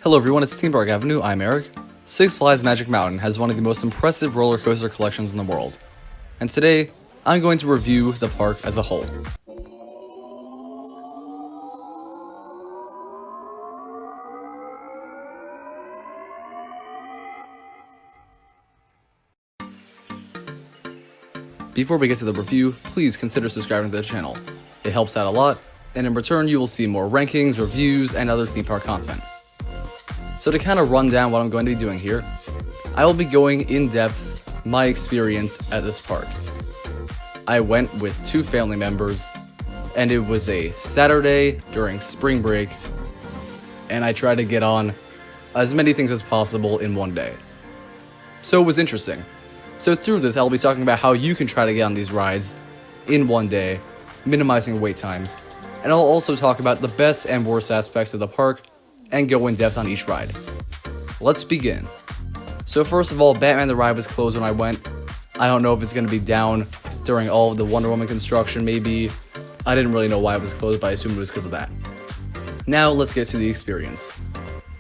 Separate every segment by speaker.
Speaker 1: Hello everyone, it's Theme Park Avenue, I'm Eric. Six Flags Magic Mountain has one of the most impressive roller coaster collections in the world. And today, I'm going to review the park as a whole. Before we get to the review, please consider subscribing to the channel. It helps out a lot, and in return you will see more rankings, reviews, and other theme park content. So to kind of run down what I'm going to be doing here, I will be going in depth my experience at this park. I went with two family members, and it was a Saturday during spring break, and I tried to get on as many things as possible in one day. So it was interesting. So through this, I'll be talking about how you can try to get on these rides in one day, minimizing wait times, and I'll also talk about the best and worst aspects of the park and go in depth on each ride. Let's begin. So first of all, Batman the ride was closed when I went. I don't know if it's going to be down during all of the Wonder Woman construction, maybe. I didn't really know why it was closed, but I assumed it was because of that. Now let's get to the experience.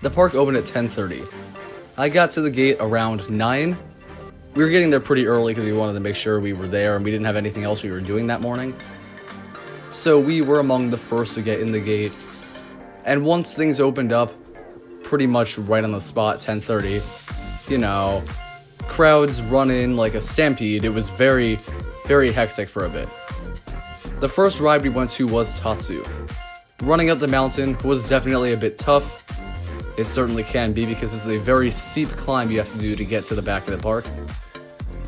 Speaker 1: The park opened at 10:30. I got to the gate around 9. We were getting there pretty early because we wanted to make sure we were there and we didn't have anything else we were doing that morning. So we were among the first to get in the gate. And once things opened up, pretty much right on the spot, 10:30, crowds run in like a stampede. It was very, very hectic for a bit. The first ride we went to was Tatsu. Running up the mountain was definitely a bit tough. It certainly can be because it's a very steep climb you have to do to get to the back of the park.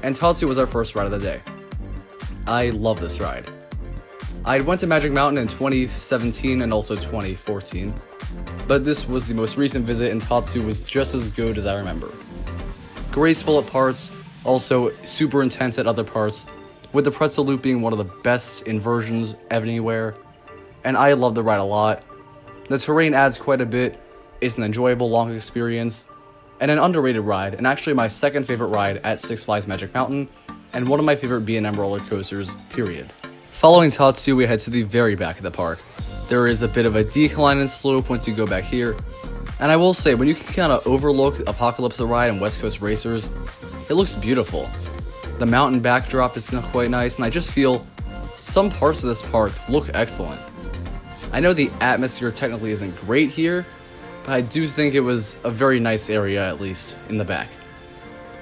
Speaker 1: And Tatsu was our first ride of the day. I love this ride. I went to Magic Mountain in 2017 and also 2014, but this was the most recent visit and Tatsu was just as good as I remember. Graceful at parts, also super intense at other parts, with the pretzel loop being one of the best inversions anywhere, and I love the ride a lot. The terrain adds quite a bit, it's an enjoyable long experience, and an underrated ride, and actually my second favorite ride at Six Flags Magic Mountain, and one of my favorite B&M roller coasters, period. Following Tatsu, we head to the very back of the park. There is a bit of a decline and slope once you go back here, and I will say, when you can kind of overlook Apocalypse the Ride and West Coast Racers, it looks beautiful. The mountain backdrop is quite nice, and I just feel some parts of this park look excellent. I know the atmosphere technically isn't great here, but I do think it was a very nice area, at least in the back.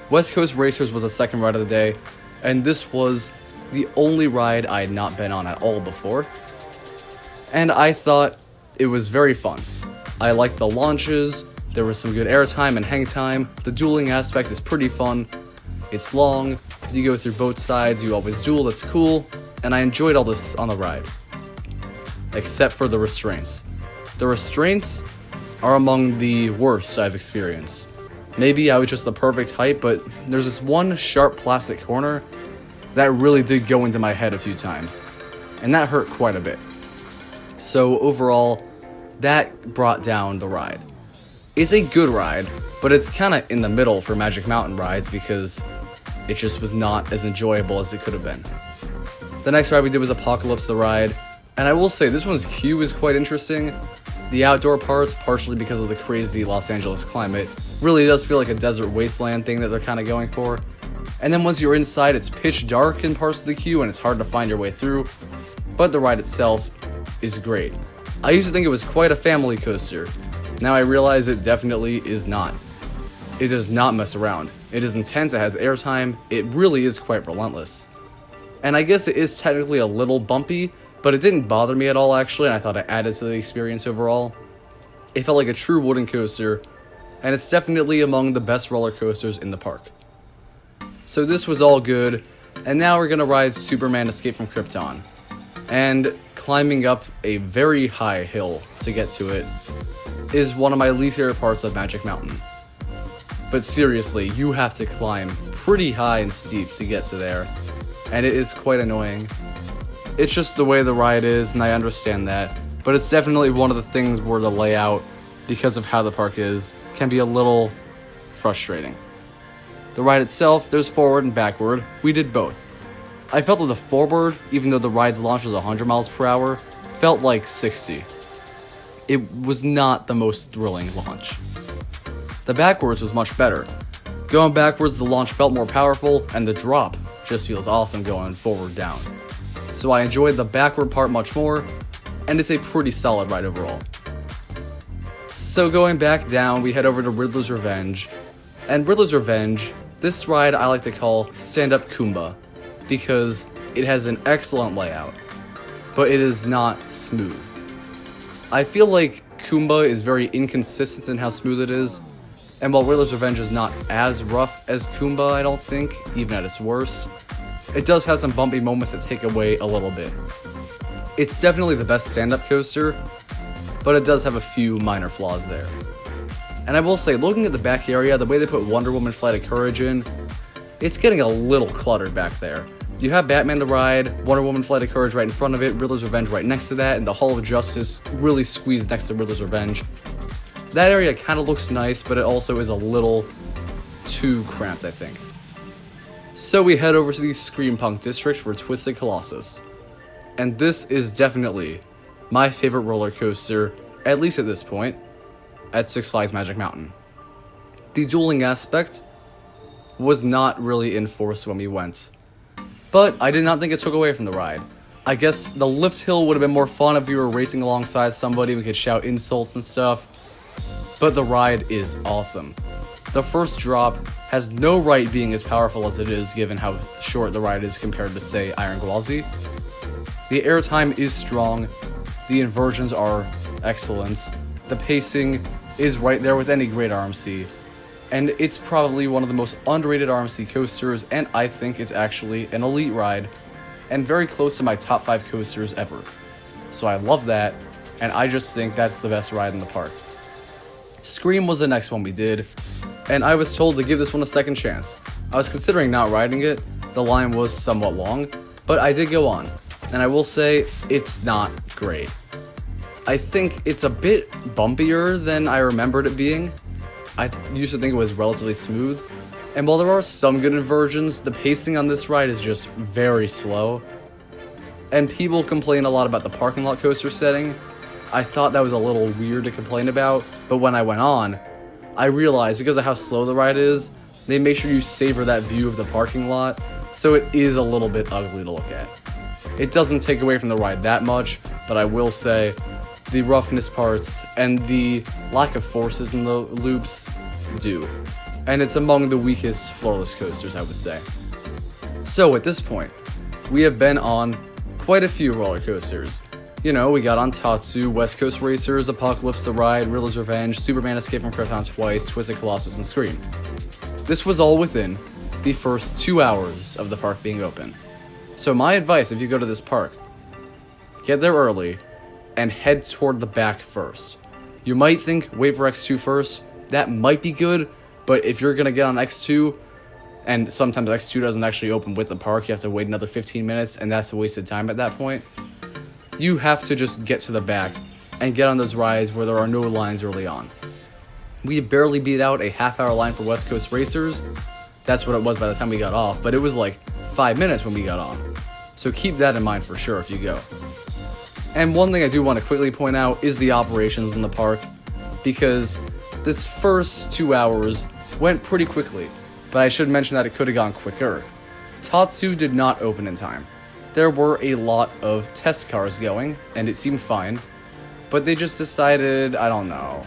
Speaker 1: West Coast Racers was the second ride of the day, and this was the only ride I had not been on at all before, and I thought it was very fun. I liked the launches, there was some good airtime and hang time, the dueling aspect is pretty fun, it's long, you go through both sides, you always duel, that's cool, and I enjoyed all this on the ride. Except for the restraints. The restraints are among the worst I've experienced. Maybe I was just the perfect height, but there's this one sharp plastic corner that really did go into my head a few times, and that hurt quite a bit. So overall, that brought down the ride. It's a good ride, but it's kind of in the middle for Magic Mountain rides because it just was not as enjoyable as it could have been. The next ride we did was Apocalypse the Ride, and I will say this one's queue is quite interesting. The outdoor parts, partially because of the crazy Los Angeles climate, really does feel like a desert wasteland thing that they're kind of going for. And then once you're inside, it's pitch dark in parts of the queue and it's hard to find your way through, but the ride itself is great. I used to think it was quite a family coaster. Now I realize it definitely is not. It does not mess around. It is intense, it has airtime, it really is quite relentless. And I guess it is technically a little bumpy, but it didn't bother me at all actually, and I thought it added to the experience overall. It felt like a true wooden coaster, and it's definitely among the best roller coasters in the park. So this was all good, and now we're gonna ride Superman Escape from Krypton. And climbing up a very high hill to get to it is one of my least favorite parts of Magic Mountain. But seriously, you have to climb pretty high and steep to get to there, and it is quite annoying. It's just the way the ride is, and I understand that, but it's definitely one of the things where the layout, because of how the park is, can be a little frustrating. The ride itself, there's forward and backward. We did both. I felt that the forward, even though the ride's launch was 100 miles per hour, felt like 60. it was not the most thrilling launch. The backwards was much better. Going backwards, the launch felt more powerful, and the drop just feels awesome going forward down. So I enjoyed the backward part much more, and it's a pretty solid ride overall. So going back down, we head over to Riddler's Revenge. And Riddler's Revenge, this ride I like to call Stand-Up Kumba, because it has an excellent layout, but it is not smooth. I feel like Kumba is very inconsistent in how smooth it is, and while Riddler's Revenge is not as rough as Kumba, I don't think, even at its worst, it does have some bumpy moments that take away a little bit. It's definitely the best stand-up coaster, but it does have a few minor flaws there. And I will say, looking at the back area, the way they put Wonder Woman Flight of Courage in, it's getting a little cluttered back there. You have Batman the Ride, Wonder Woman Flight of Courage right in front of it, Riddler's Revenge right next to that, and the Hall of Justice really squeezed next to Riddler's Revenge. That area kind of looks nice, but it also is a little too cramped, I think. So we head over to the Scream Punk District for Twisted Colossus. And this is definitely my favorite roller coaster, at least at this point, at Six Flags Magic Mountain. The dueling aspect was not really in force when we went, but I did not think it took away from the ride. I guess the lift hill would have been more fun if we were racing alongside somebody, we could shout insults and stuff, but the ride is awesome. The first drop has no right being as powerful as it is given how short the ride is compared to, say, Iron Gwazi. The airtime is strong, the inversions are excellent, the pacing is right there with any great RMC, and it's probably one of the most underrated RMC coasters, and I think it's actually an elite ride, and very close to my top 5 coasters ever. So I love that, and I just think that's the best ride in the park. Scream was the next one we did, and I was told to give this one a second chance. I was considering not riding it, the line was somewhat long, but I did go on, and I will say, it's not great. I think it's a bit bumpier than I remembered it being. I used to think it was relatively smooth, and while there are some good inversions, the pacing on this ride is just very slow. And people complain a lot about the parking lot coaster setting. I thought that was a little weird to complain about, but when I went on, I realized because of how slow the ride is, they make sure you savor that view of the parking lot, so it is a little bit ugly to look at. It doesn't take away from the ride that much, but I will say the roughness parts and the lack of forces in the loops do. And it's among the weakest floorless coasters, I would say. So at this point, we have been on quite a few roller coasters. You know, we got on Tatsu, West Coast Racers, Apocalypse the Ride, Riddler's Revenge, Superman Escape from Krypton twice, Twisted Colossus, and Scream. This was all within the first 2 hours of the park being open. So my advice, if you go to this park, get there early and head toward the back first. You might think, wait for X2 first. That might be good, but if you're going to get on X2, and sometimes X2 doesn't actually open with the park, you have to wait another 15 minutes, and that's a wasted time at that point. You have to just get to the back and get on those rides where there are no lines early on. We barely beat out a half-hour line for West Coast Racers. That's what it was by the time we got off, but it was like 5 minutes when we got on. So keep that in mind for sure if you go. And one thing I do want to quickly point out is the operations in the park, because this first 2 hours went pretty quickly, but I should mention that it could have gone quicker. Tatsu did not open in time. There were a lot of test cars going, and it seemed fine, but they just decided, I don't know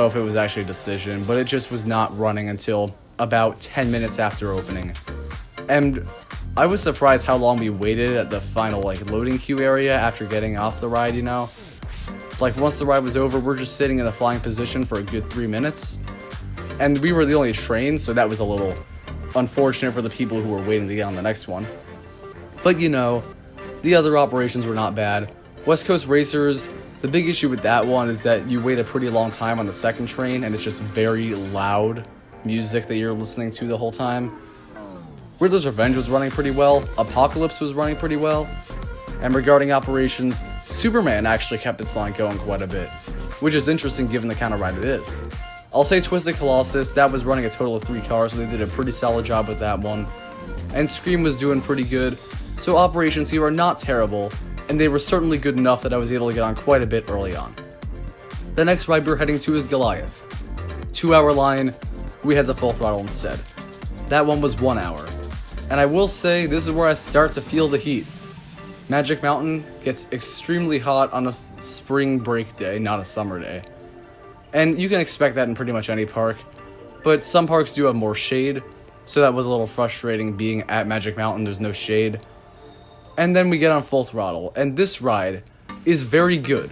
Speaker 1: if it was actually a decision, but it just was not running until about 10 minutes after opening. And I was surprised how long we waited at the final loading queue area after getting off the ride, you know? Once the ride was over, we're just sitting in a flying position for a good 3 minutes. And we were the only train, so that was a little unfortunate for the people who were waiting to get on the next one. But you know, the other operations were not bad. West Coast Racers, the big issue with that one is that you wait a pretty long time on the second train, and it's just very loud music that you're listening to the whole time. Riddler's Revenge was running pretty well, Apocalypse was running pretty well, and regarding operations, Superman actually kept its line going quite a bit, which is interesting given the kind of ride it is. I'll say Twisted Colossus, that was running a total of 3 cars, so they did a pretty solid job with that one. And Scream was doing pretty good, so operations here are not terrible, and they were certainly good enough that I was able to get on quite a bit early on. The next ride we're heading to is Goliath. 2-hour line, we had the Full Throttle instead. That one was 1 hour. And I will say, this is where I start to feel the heat. Magic Mountain gets extremely hot on a spring break day, not a summer day. And you can expect that in pretty much any park, but some parks do have more shade, so that was a little frustrating being at Magic Mountain, there's no shade. And then we get on Full Throttle, and this ride is very good.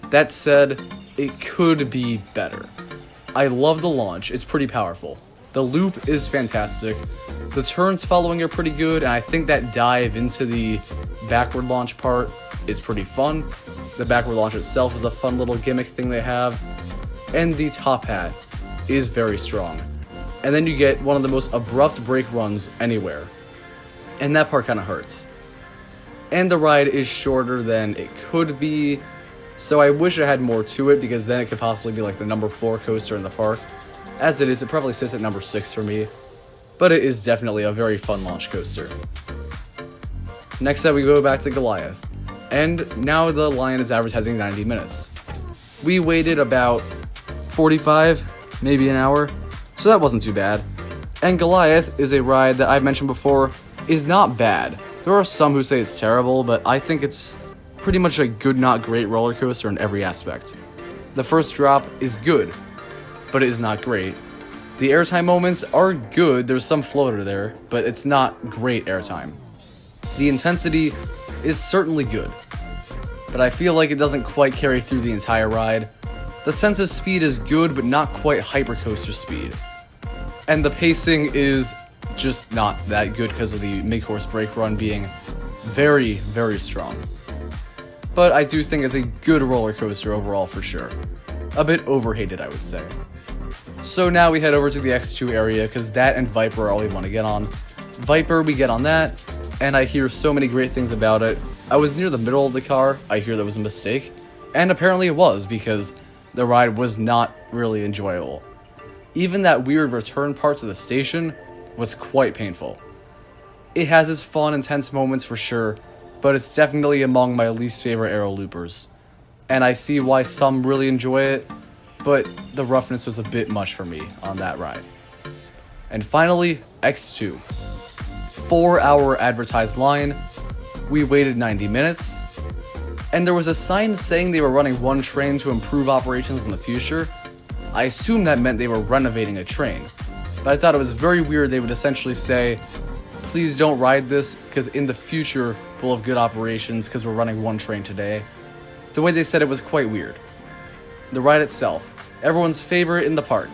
Speaker 1: That said, it could be better. I love the launch, it's pretty powerful. The loop is fantastic. The turns following are pretty good, and I think that dive into the backward launch part is pretty fun. The backward launch itself is a fun little gimmick thing they have. And the top hat is very strong. And then you get one of the most abrupt brake runs anywhere. And that part kind of hurts. And the ride is shorter than it could be, so I wish it had more to it, because then it could possibly be like the number 4 coaster in the park. As it is, it probably sits at number 6 for me, but it is definitely a very fun launch coaster. Next up, we go back to Goliath, and now the line is advertising 90 minutes. We waited about 45, maybe an hour, so that wasn't too bad. And Goliath is a ride that I've mentioned before is not bad. There are some who say it's terrible, but I think it's pretty much a good, not great roller coaster in every aspect. The first drop is good, but it is not great. The airtime moments are good, there's some floater there, but it's not great airtime. The intensity is certainly good, but I feel like it doesn't quite carry through the entire ride. The sense of speed is good, but not quite hypercoaster speed. And the pacing is just not that good because of the mid-course brake run being very, very strong. But I do think it's a good roller coaster overall for sure. A bit overhated, I would say. So now we head over to the X2 area, because that and Viper are all we want to get on. Viper, we get on that, and I hear so many great things about it. I was near the middle of the car, I hear that was a mistake, and apparently it was, because the ride was not really enjoyable. Even that weird return part to the station was quite painful. It has its fun, intense moments for sure, but it's definitely among my least favorite aero loopers. And I see why some really enjoy it, but the roughness was a bit much for me on that ride. And finally, X2. 4-hour advertised line, we waited 90 minutes, and there was a sign saying they were running one train to improve operations in the future. I assumed that meant they were renovating a train, but I thought it was very weird they would essentially say, please don't ride this, because in the future we'll have good operations because we're running one train today. The way they said it was quite weird. The ride itself, everyone's favorite in the park.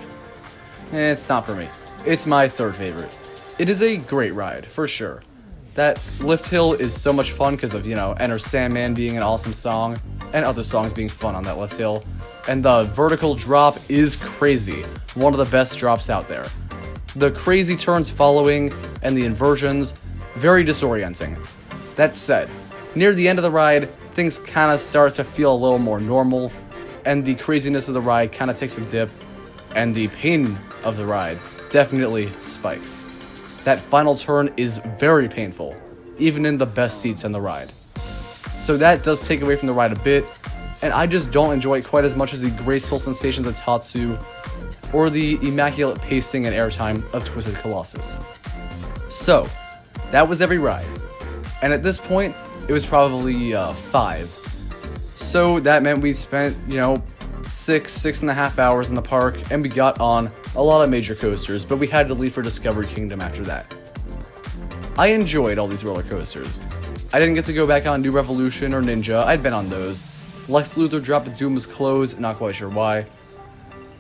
Speaker 1: It's not for me. It's my third favorite. It is a great ride, for sure. That lift hill is so much fun because of, Enter Sandman being an awesome song, and other songs being fun on that lift hill. And the vertical drop is crazy. One of the best drops out there. The crazy turns following, and the inversions, very disorienting. That said, near the end of the ride, things kind of start to feel a little more normal, and the craziness of the ride kind of takes a dip, and the pain of the ride definitely spikes. That final turn is very painful, even in the best seats in the ride. So that does take away from the ride a bit, and I just don't enjoy it quite as much as the graceful sensations of Tatsu, or the immaculate pacing and airtime of Twisted Colossus. So, that was every ride. And at this point, it was probably 5. So that meant we spent, 6.5 hours in the park, and we got on a lot of major coasters, but we had to leave for Discovery Kingdom after that. I enjoyed all these roller coasters. I didn't get to go back on New Revolution or Ninja, I'd been on those. Lex Luthor dropped Doom was closed, not quite sure why.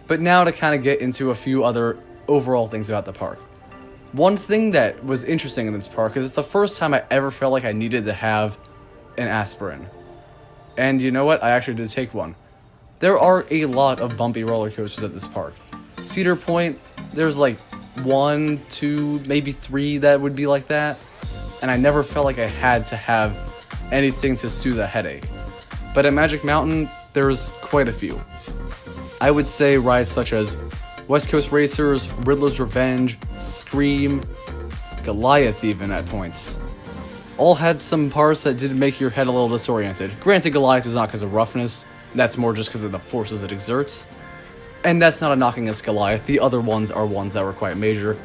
Speaker 1: But now to kind of get into a few other overall things about the park. One thing that was interesting in this park is it's the first time I ever felt like I needed to have an aspirin. And you know what? I actually did take one. There are a lot of bumpy roller coasters at this park. Cedar Point, there's like 1, 2, maybe 3 that would be like that. And I never felt like I had to have anything to soothe a headache. But at Magic Mountain, there's quite a few. I would say rides such as West Coast Racers, Riddler's Revenge, Scream, Goliath even at points. All had some parts that did make your head a little disoriented. Granted, Goliath was not because of roughness, That's more just because of the forces it exerts. And that's not a knock against Goliath. The other ones are ones that were quite major.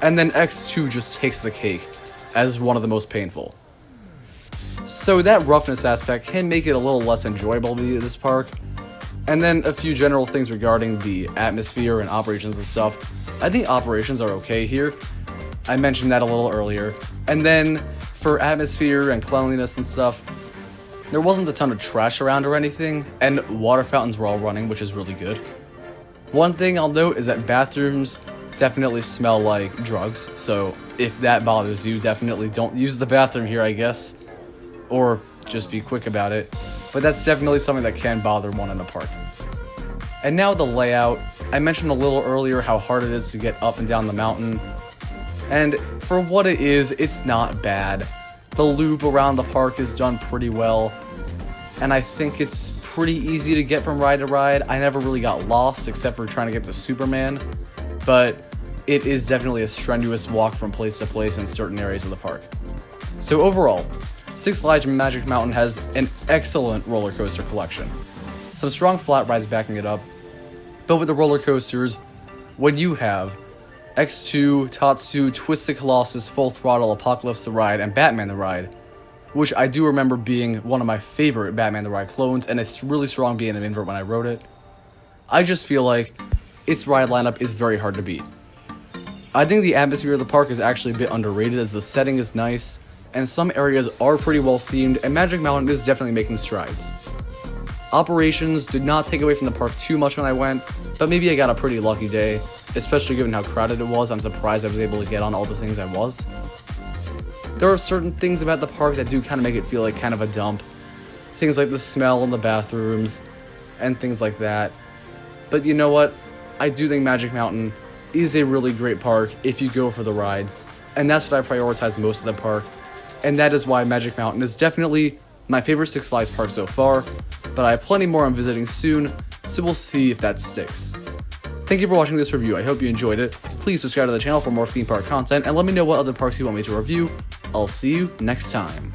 Speaker 1: And then X2 just takes the cake as one of the most painful. So that roughness aspect can make it a little less enjoyable to be at this park. And then a few general things regarding the atmosphere and operations and stuff. I think operations are okay here. I mentioned that a little earlier. And then for atmosphere and cleanliness and stuff, there wasn't a ton of trash around or anything, and water fountains were all running, which is really good. One thing I'll note is that bathrooms definitely smell like drugs, so if that bothers you, definitely don't use the bathroom here, I guess. Or just be quick about it. But that's definitely something that can bother one in the park. And now the layout. I mentioned a little earlier how hard it is to get up and down the mountain. And for what it is, it's not bad. The loop around the park is done pretty well. And I think it's pretty easy to get from ride to ride. I never really got lost except for trying to get to Superman. But it is definitely a strenuous walk from place to place in certain areas of the park. So overall, Six Flags Magic Mountain has an excellent roller coaster collection. Some strong flat rides backing it up. But with the roller coasters, when you have X2, Tatsu, Twisted Colossus, Full Throttle, Apocalypse the Ride, and Batman the Ride, which I do remember being one of my favorite Batman the Ride clones, and it's really strong being an invert when I wrote it, I just feel like its ride lineup is very hard to beat. I think the atmosphere of the park is actually a bit underrated as the setting is nice, and some areas are pretty well themed, and Magic Mountain is definitely making strides. Operations did not take away from the park too much when I went, but maybe I got a pretty lucky day, especially given how crowded it was. I'm surprised I was able to get on all the things I was. There are certain things about the park that do kind of make it feel like kind of a dump. Things like the smell in the bathrooms, and things like that. But you know what? I do think Magic Mountain is a really great park if you go for the rides, and that's what I prioritize most of the park, and that is why Magic Mountain is definitely my favorite Six Flags park so far, but I have plenty more I'm visiting soon, so we'll see if that sticks. Thank you for watching this review. I hope you enjoyed it. Please subscribe to the channel for more theme park content, and let me know what other parks you want me to review. I'll see you next time.